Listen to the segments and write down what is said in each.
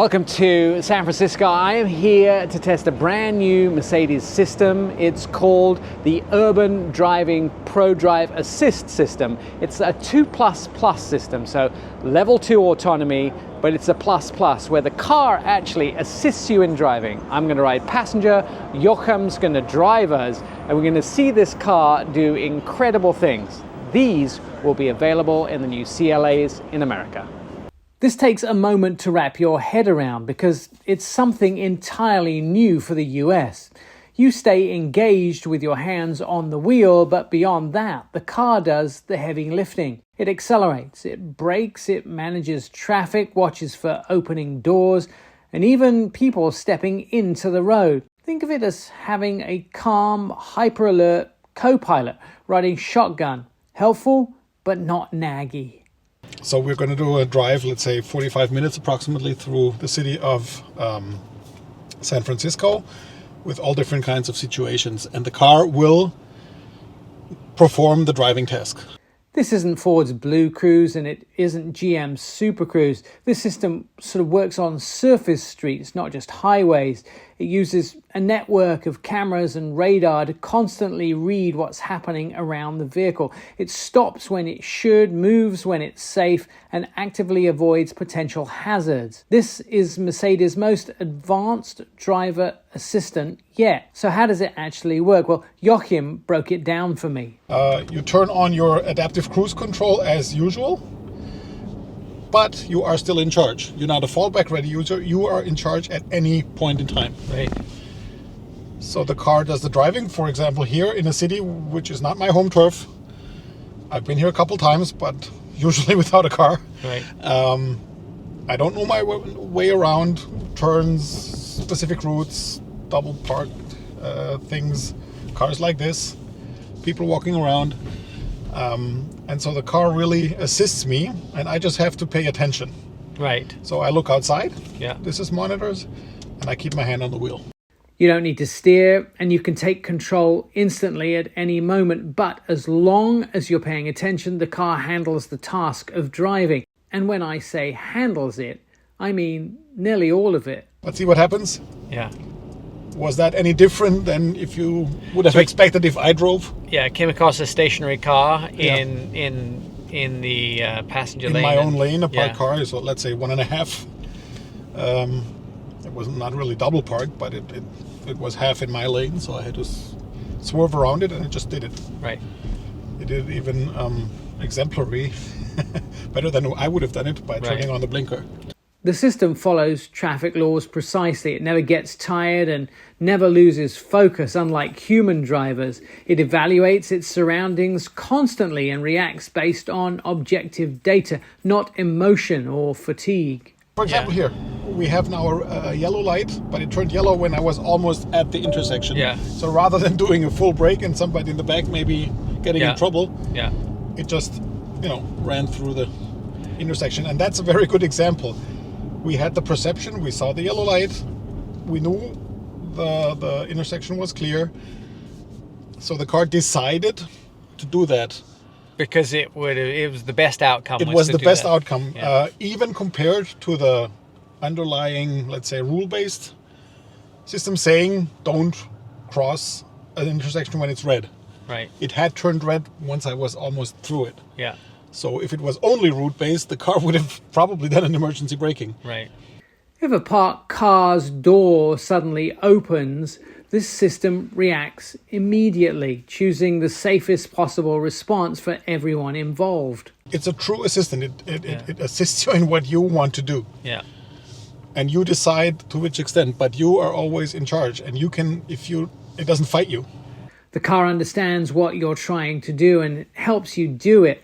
Welcome to San Francisco. I am here to test a brand new Mercedes system. It's called the Urban Driving ProDrive Assist system. It's a 2++ system, so level 2 autonomy, but it's a plus where the car actually assists you in driving. I'm going to ride passenger, Joachim's going to drive us, and we're going to see this car do incredible things. These will be available in the new CLAs in America. This takes a moment to wrap your head around because it's something entirely new for the US. You stay engaged with your hands on the wheel, but beyond that, the car does the heavy lifting. It accelerates, it brakes, it manages traffic, watches for opening doors, and even people stepping into the road. Think of it as having a calm, hyper-alert co-pilot riding shotgun. Helpful, but not naggy. So we're going to do a drive, let's say 45 minutes approximately, through the city of San Francisco with all different kinds of situations. And the car will perform the driving task. This isn't Ford's Blue Cruise and it isn't GM's Super Cruise. This system sort of works on surface streets, not just highways. It uses a network of cameras and radar to constantly read what's happening around the vehicle. It stops when it should, moves when it's safe, and actively avoids potential hazards. This is Mercedes' most advanced driver assistant yet. So how does it actually work? Well, Joachim broke it down for me. You turn on your adaptive cruise control as usual, but you are still in charge. You're not a fallback ready user. You are in charge at any point in time. Right. So the car does the driving, for example, here in a city which is not my home turf. I've been here a couple times, but usually without a car. Right. I don't know my way around turns, specific routes, double parked things, cars like this, people walking around. And so the car really assists me, and I just have to pay attention. Right. So I look outside. Yeah. This is monitors, and I keep my hand on the wheel. You don't need to steer, and you can take control instantly at any moment. But as long as you're paying attention, the car handles the task of driving. And when I say handles it, I mean nearly all of it. Let's see what happens. Yeah. Was that any different than if you would have expected if I drove? Yeah, I came across a stationary car in the passenger lane. In my own lane, a parked yeah. car, so let's say 1.5. It was not really double parked, but it was half in my lane, so I had to swerve around it, and it just did it. Right. It did even exemplary, better than I would have done it by turning on the blinker. The system follows traffic laws precisely. It never gets tired and never loses focus, unlike human drivers. It evaluates its surroundings constantly and reacts based on objective data, not emotion or fatigue. For example, here, we have now a yellow light, but it turned yellow when I was almost at the intersection. Yeah. So rather than doing a full brake and somebody in the back maybe getting in trouble, it just, ran through the intersection. And that's a very good example. We had the perception, we saw the yellow light, we knew the intersection was clear, so the car decided to do that. Because it was the best outcome. It was the best outcome, even compared to the underlying, let's say, rule-based system saying don't cross an intersection when it's red. Right. It had turned red once I was almost through it. Yeah. So if it was only route-based, the car would have probably done an emergency braking. Right. If a parked car's door suddenly opens, this system reacts immediately, choosing the safest possible response for everyone involved. It's a true assistant. It assists you in what you want to do. Yeah. And you decide to which extent, but you are always in charge. And you can, it doesn't fight you. The car understands what you're trying to do and helps you do it.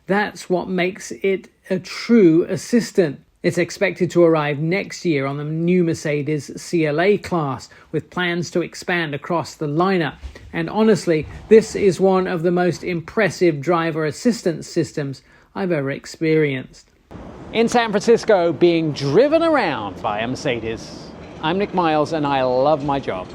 That's what makes it a true assistant. It's expected to arrive next year on the new Mercedes CLA class, with plans to expand across the lineup. And honestly, this is one of the most impressive driver assistance systems I've ever experienced. In San Francisco, being driven around by a Mercedes, I'm Nick Miles and I love my job.